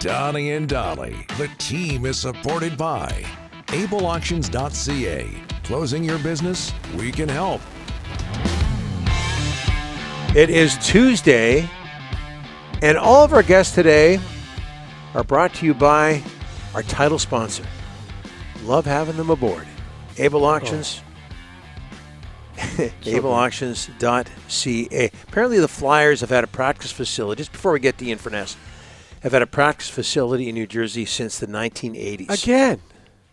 Donnie and Dolly. The team is supported by ableauctions.ca. Closing your business? We can help. It is Tuesday, and all of our guests today are brought to you by our title sponsor. Love having them aboard. Able Auctions. ableauctions.ca. Apparently the Flyers have had a practice facility, just before we get to Ian Furness, have had a practice facility in New Jersey since the 1980s.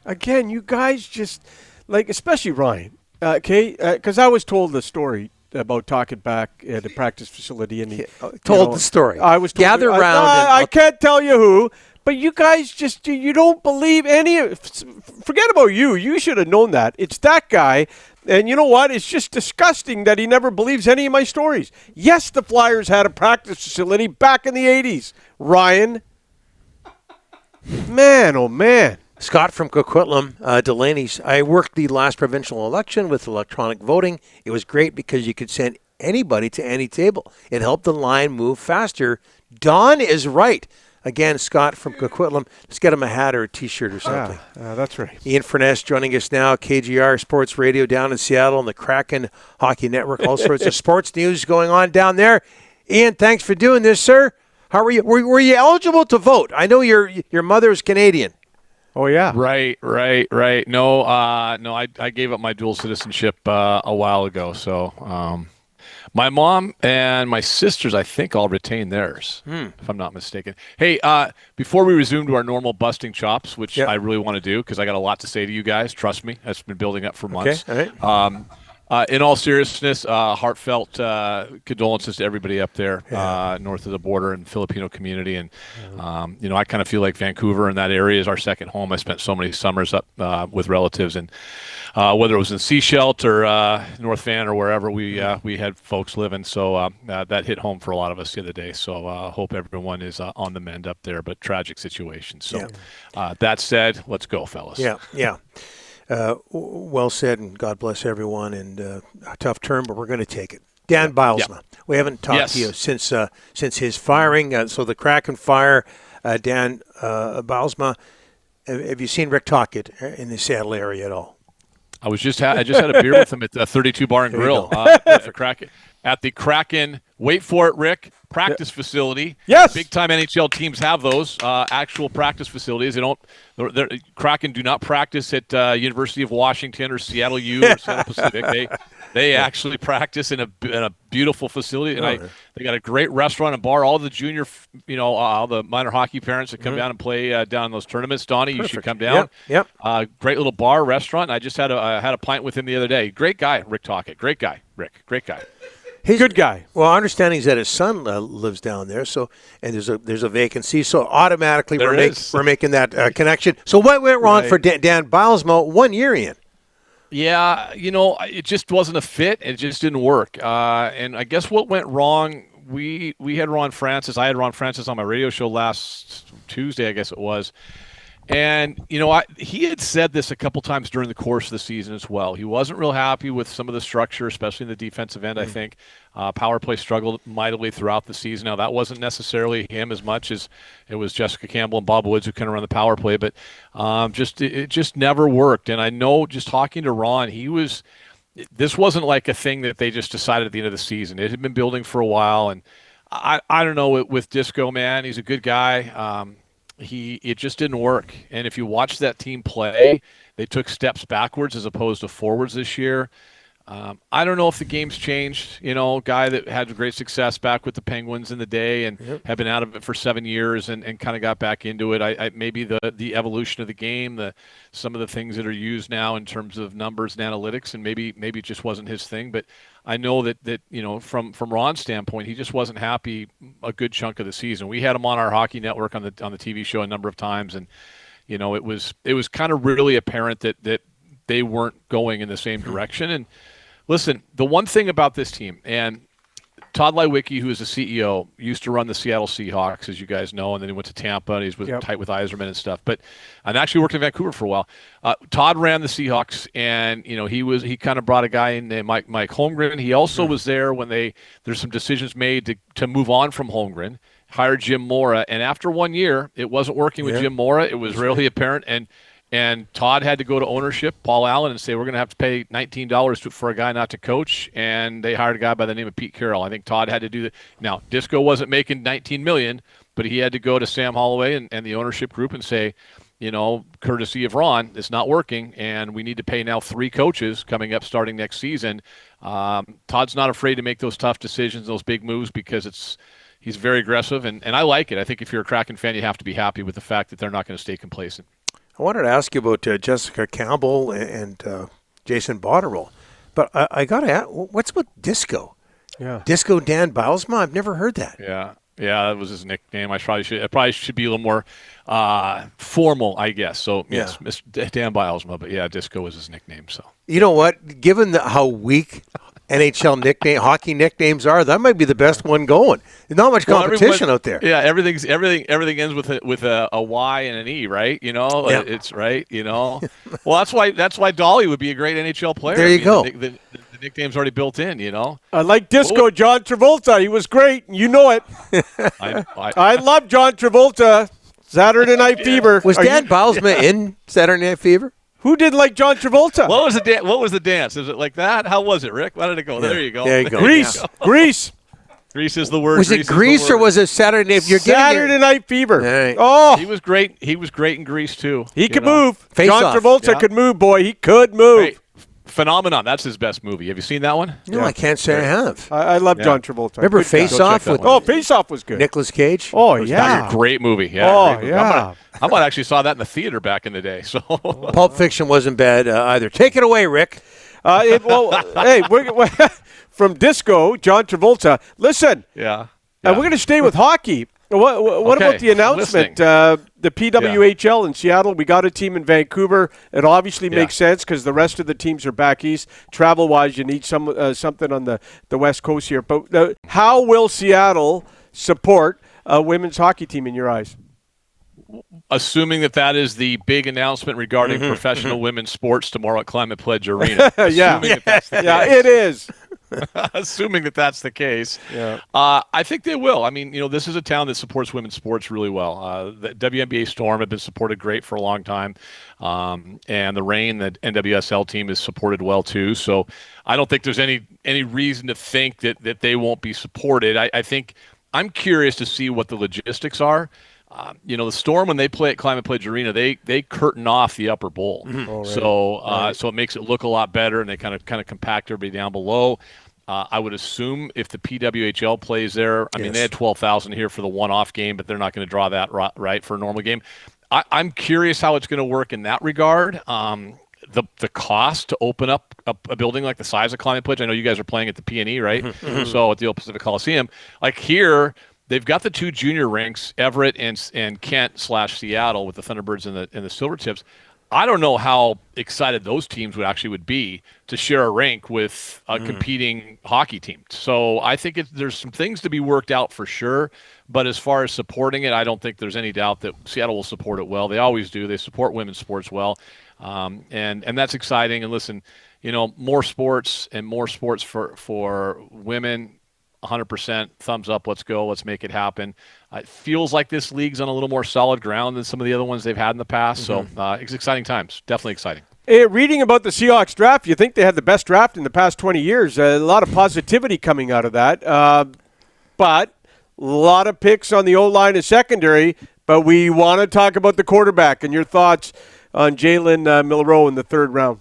Again, you guys just, like, especially Ryan, because I was told the story about talking back at a practice facility. And the story. I was told, Gather around. I can't tell you who, but you guys just, you don't believe any of it. Forget about you. You should have known that. It's that guy. And you know what? It's just disgusting that he never believes any of my stories. Yes, the Flyers had a practice facility back in the 80s. Ryan. Man, oh man. Scott from Coquitlam, Delaney's. I worked the last provincial election with electronic voting. It was great because you could send anybody to any table. It helped the line move faster. Don is right. Again, Scott from Coquitlam. Let's get him a hat or a T-shirt or something. That's right. Ian Furness joining us now, KGR Sports Radio down in Seattle and the Kraken Hockey Network. All sorts of sports news going on down there. Ian, thanks for doing this, sir. How are you? Were you eligible to vote? I know your mother is Canadian. Oh, yeah. Right. No, I gave up my dual citizenship a while ago. So my mom and my sisters, I think, all retained theirs, if I'm not mistaken. Hey, before we resume to our normal busting chops, which I really want to do because I got a lot to say to you guys. Trust me, that's been building up for months. Okay, all right. In all seriousness, heartfelt condolences to everybody up there north of the border and Filipino community. And, I kind of feel like Vancouver and that area is our second home. I spent so many summers up with relatives. And whether it was in Seashelt or North Van or wherever, we had folks living. So that hit home for a lot of us the other day. So hope everyone is on the mend up there, but tragic situation. So that said, let's go, fellas. Yeah. Well said, and God bless everyone. And a tough term, but we're going to take it. Dan Bylsma. We haven't talked to you since his firing. So the Kraken fire, Dan Bylsma. Have you seen Rick Tocchet in the Seattle area at all? I just had a beer with him at the 32 Bar and Grill at the Kraken. Wait for it, Rick. Practice facility. Yes. Big time NHL teams have those actual practice facilities. They don't. Kraken do not practice at University of Washington or Seattle U or Seattle Pacific. They actually practice in a beautiful facility, and they got a great restaurant and bar. All the junior, all the minor hockey parents that come down and play down in those tournaments. Donnie, you should come down. Yep. Great little bar restaurant. I just had a pint with him the other day. Great guy, Rick Tocchet. Great guy, Rick. Great guy. He's a good guy. Well, our understanding is that his son lives down there, and there's a vacancy. So automatically we're making that connection. So what went wrong for Dan Bylsma 1 year in? Yeah, it just wasn't a fit. It just didn't work. And I guess what went wrong, we had Ron Francis. I had Ron Francis on my radio show last Tuesday, I guess it was. And, he had said this a couple times during the course of the season as well. He wasn't real happy with some of the structure, especially in the defensive end, I think. Power play struggled mightily throughout the season. Now, that wasn't necessarily him as much as it was Jessica Campbell and Bob Woods who kind of run the power play. But it just never worked. And I know just talking to Ron, this wasn't like a thing that they just decided at the end of the season. It had been building for a while. And I don't know, with Disco, man, he's a good guy. It just didn't work. And if you watch that team play, they took steps backwards as opposed to forwards this year. I don't know if the game's changed. Guy that had great success back with the Penguins in the day and had been out of it for 7 years and kind of got back into it. Maybe the evolution of the game, some of the things that are used now in terms of numbers and analytics, and maybe it just wasn't his thing. But I know that from Ron's standpoint, he just wasn't happy a good chunk of the season. We had him on our hockey network on the TV show a number of times, and it was kind of really apparent that they weren't going in the same direction. And listen, the one thing about this team, and Todd Leiweke, who is the CEO, used to run the Seattle Seahawks, as you guys know, and then he went to Tampa, and he's tight with Yzerman and stuff. But I actually worked in Vancouver for a while. Todd ran the Seahawks, and he kind of brought a guy in named Mike Holmgren. He also was there when there's some decisions made to move on from Holmgren hired Jim Mora, and after 1 year, it wasn't working with Jim Mora. It was really apparent, and Todd had to go to ownership, Paul Allen, and say, we're going to have to pay $19 for a guy not to coach, and they hired a guy by the name of Pete Carroll. I think Todd had to do that. Now, Disco wasn't making $19 million, but he had to go to Sam Holloway and the ownership group and say, courtesy of Ron, it's not working, and we need to pay now 3 coaches coming up starting next season. Todd's not afraid to make those tough decisions, those big moves, because he's very aggressive, and I like it. I think if you're a Kraken fan, you have to be happy with the fact that they're not going to stay complacent. I wanted to ask you about Jessica Campbell and Jason Botterill, but I got to ask, what's with Disco? Yeah, Disco Dan Bylsma? I've never heard that. Yeah, that was his nickname. I probably should be a little more formal, I guess. So yes, Mr. Dan Bylsma, but yeah, Disco was his nickname. So you know what? Given how weak NHL hockey nicknames are, that might be the best one going. There's not much competition out there. Yeah, everything ends with a Y and an E, right? It's right. Well, that's why Dolly would be a great NHL player. There you go. The nickname's already built in. I like Disco. John Travolta. He was great. You know it. I love John Travolta. Saturday Night Fever. Was Dan Bylsma in Saturday Night Fever? Who didn't like John Travolta? What was the dance? Is it like that? How was it, Rick? Why did it go? Yeah. There you go. There you go. Grease. Grease. Grease is the word. Was it Grease or was it Saturday Night? Saturday Night Fever. Right. Oh, he was great. He was great in Grease too. He could move. Face John Off. Travolta could move, boy. He could move. Right. Phenomenon. That's his best movie. Have you seen that one? No, I can't say I have. I love John Travolta. Remember Face Off with Face Off was good. Nicolas Cage? Oh, yeah. That's a great movie. Yeah. Oh, movie. yeah. I might actually saw that in the theater back in the day. So Pulp Fiction wasn't bad either. Take it away, Rick. Hey, we're from Disco, John Travolta. Listen. Yeah. We're going to stay with hockey. What about the announcement? The PWHL in Seattle. We got a team in Vancouver. It obviously makes sense because the rest of the teams are back east. Travel-wise, you need something on the West Coast here. But how will Seattle support a women's hockey team in your eyes? Assuming that is the big announcement regarding professional women's sports tomorrow at Climate Pledge Arena. It is. Assuming that's the case. Yeah. I think they will. I mean, this is a town that supports women's sports really well. The WNBA Storm have been supported great for a long time. And the Reign, the NWSL team, is supported well too. So I don't think there's any reason to think that they won't be supported. I think I'm curious to see what the logistics are. The Storm, when they play at Climate Pledge Arena, they curtain off the upper bowl, so it makes it look a lot better, and they kind of compact everybody down below. I would assume if the PWHL plays there, I mean they had 12,000 here for the one-off game, but they're not going to draw that right for a normal game. I'm curious how it's going to work in that regard. The cost to open up a building like the size of Climate Pledge. I know you guys are playing at the P&E, right? So at the Old Pacific Coliseum, like here. They've got the 2 junior rinks, Everett and Kent/Seattle, with the Thunderbirds and the Silvertips. I don't know how excited those teams would be to share a rink with a competing hockey team. So I think there's some things to be worked out for sure. But as far as supporting it, I don't think there's any doubt that Seattle will support it well. They always do. They support women's sports well, and that's exciting. And listen, more sports and more sports for women. 100% thumbs up. Let's go. Let's make it happen. It feels like this league's on a little more solid ground than some of the other ones they've had in the past. So it's exciting times. Definitely exciting. Hey, reading about the Seahawks draft, you think they had the best draft in the past 20 years. A lot of positivity coming out of that. But a lot of picks on the O-line and secondary. But we want to talk about the quarterback and your thoughts on Jalen Milroe in the 3rd round.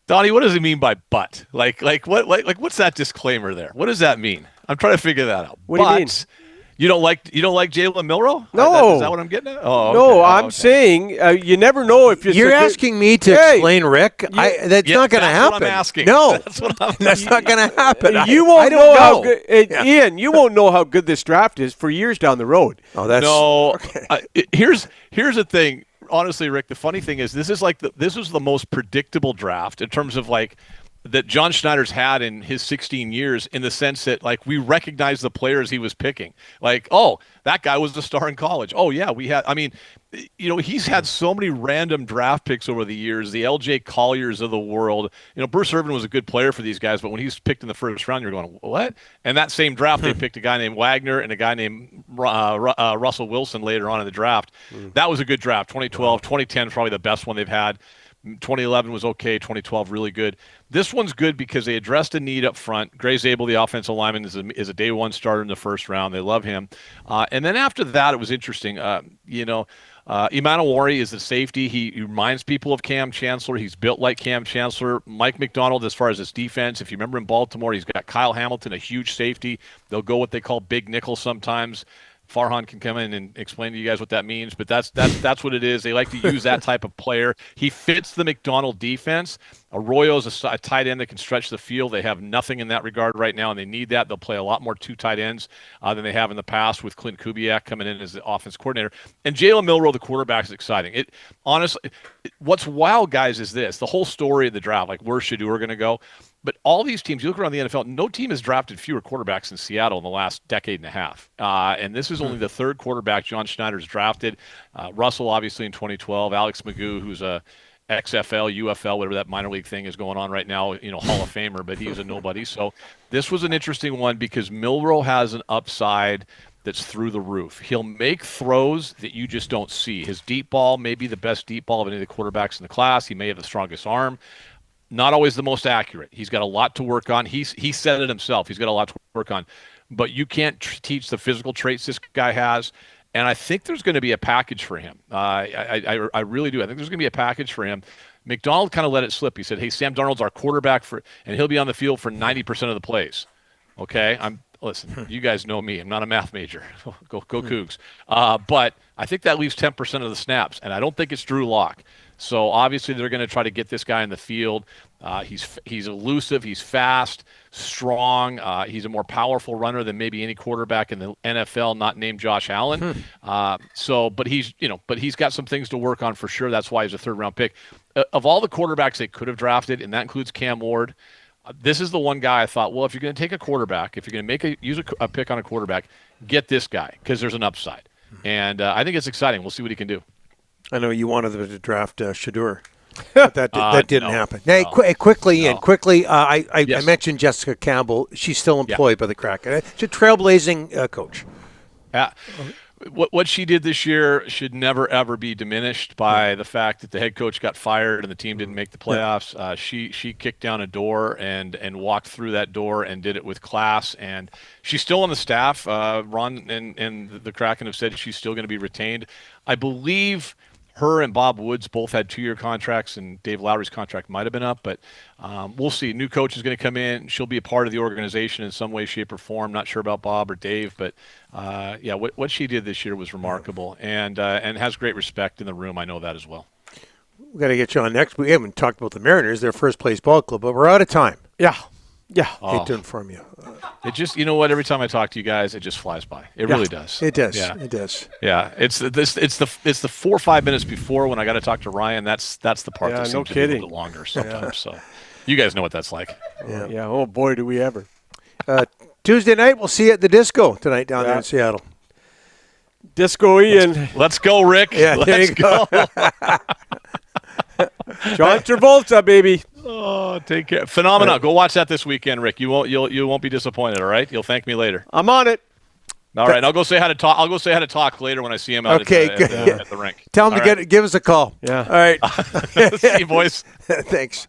Donnie, what does he mean by "but"? Like what's that disclaimer there? What does that mean? I'm trying to figure that out. What do you mean? You don't like Jalen Milroe? No. Is that what I'm getting at? Oh, no, I'm saying you never know if you're asking me to explain, Rick. That's not going to happen. That's what I'm asking. No, that's not going to happen. You won't know how good, Ian. You won't know how good this draft is for years down the road. Oh, that's no. Okay. Here's the thing. Honestly, Rick, the funny thing is this was the most predictable draft in terms of that John Schneider's had in his 16 years, in the sense that, like, we recognize the players he was picking. Like, oh, that guy was a star in college. Oh, yeah, he's had so many random draft picks over the years, the LJ Colliers of the world. Bruce Irvin was a good player for these guys, but when he's picked in the first round, you're going, what? And that same draft, they picked a guy named Wagner and a guy named Russell Wilson later on in the draft. That was a good draft. 2012, 2010 is probably the best one they've had. 2011 was okay. 2012 really good. This one's good because they addressed a need up front. Gray Zabel, the offensive lineman, is a day one starter in the first round. They love him. And then after that, it was interesting. Imanawari is the safety. He reminds people of Cam Chancellor. He's built like Cam Chancellor. Mike McDonald, as far as his defense, if you remember in Baltimore, he's got Kyle Hamilton, a huge safety. They'll go what they call big nickel sometimes. Farhan can come in and explain to you guys what that means, but that's what it is. They like to use that type of player. He fits the McDonald defense. Arroyo's a tight end that can stretch the field. They have nothing in that regard right now, and they need that. They'll play a lot more two tight ends than they have in the past, with Clint Kubiak coming in as the offense coordinator. And Jalen Milroe, the quarterback, is exciting. Honestly, what's wild, guys, is this. The whole story of the draft, like, where's Shedeur going to go? But all these teams, you look around the NFL, no team has drafted fewer quarterbacks than Seattle in the last decade and a half. And this is only the third quarterback John Schneider's drafted. Russell, obviously, in 2012. Alex Magoo, who's a XFL, UFL, whatever that minor league thing is going on right now, Hall of Famer, but he's a nobody. So this was an interesting one because Milroe has an upside that's through the roof. He'll make throws that you just don't see. His deep ball may be the best deep ball of any of the quarterbacks in the class. He may have the strongest arm. Not always the most accurate. He's got a lot to work on. He said it himself. He's got a lot to work on. But you can't teach the physical traits this guy has. And I think there's going to be a package for him. I really do. I think there's going to be a package for him. McDonald kind of let it slip. He said, hey, Sam Darnold's our quarterback, and he'll be on the field for 90% of the plays. Okay? Listen, you guys know me. I'm not a math major. Go Cougs. But I think that leaves 10% of the snaps, and I don't think it's Drew Lock. So obviously they're going to try to get this guy in the field. He's elusive. He's fast, strong. He's a more powerful runner than maybe any quarterback in the NFL, not named Josh Allen. But he's got some things to work on for sure. That's why he's a third-round pick. Of all the quarterbacks they could have drafted, and that includes Cam Ward, this is the one guy I thought, well, if you're going to take a quarterback, if you're going to use a pick on a quarterback, get this guy because there's an upside. And I think it's exciting. We'll see what he can do. I know you wanted them to draft Shedeur, but that didn't happen. Now, quickly, yes. I mentioned Jessica Campbell. She's still employed by the Kraken. She's a trailblazing coach. What she did this year should never, ever be diminished by the fact that the head coach got fired and the team didn't make the playoffs. She kicked down a door and walked through that door and did it with class. And she's still on the staff. Ron and the Kraken have said she's still going to be retained. I believe her and Bob Woods both had 2-year contracts, and Dave Lowry's contract might have been up, but we'll see. New coach is going to come in. She'll be a part of the organization in some way, shape, or form. Not sure about Bob or Dave, but what she did this year was remarkable, and has great respect in the room. I know that as well. We've got to get you on next. We haven't talked about the Mariners, their first-place ball club, but we're out of time. Yeah. Hate to inform you. It just, every time I talk to you guys, it just flies by. It really does. It does. Yeah. It does. Yeah. It's the 4 or 5 minutes before when I got to talk to Ryan. That's the part that seems to be a little bit longer sometimes. So you guys know what that's like. Yeah. Oh boy, do we ever. Tuesday night, we'll see you at the disco tonight down there in Seattle. Disco Ian. Let's go, Rick. Yeah, let's go. John Travolta, baby. Oh, take care. Phenomenal. Go watch that this weekend, Rick. You won't be disappointed. All right. You'll thank me later. I'm on it. All right. I'll go say how to talk. I'll go say how to talk later when I see him out at the rink. Tell him to give us a call. Yeah. All right. See you, boys. Thanks.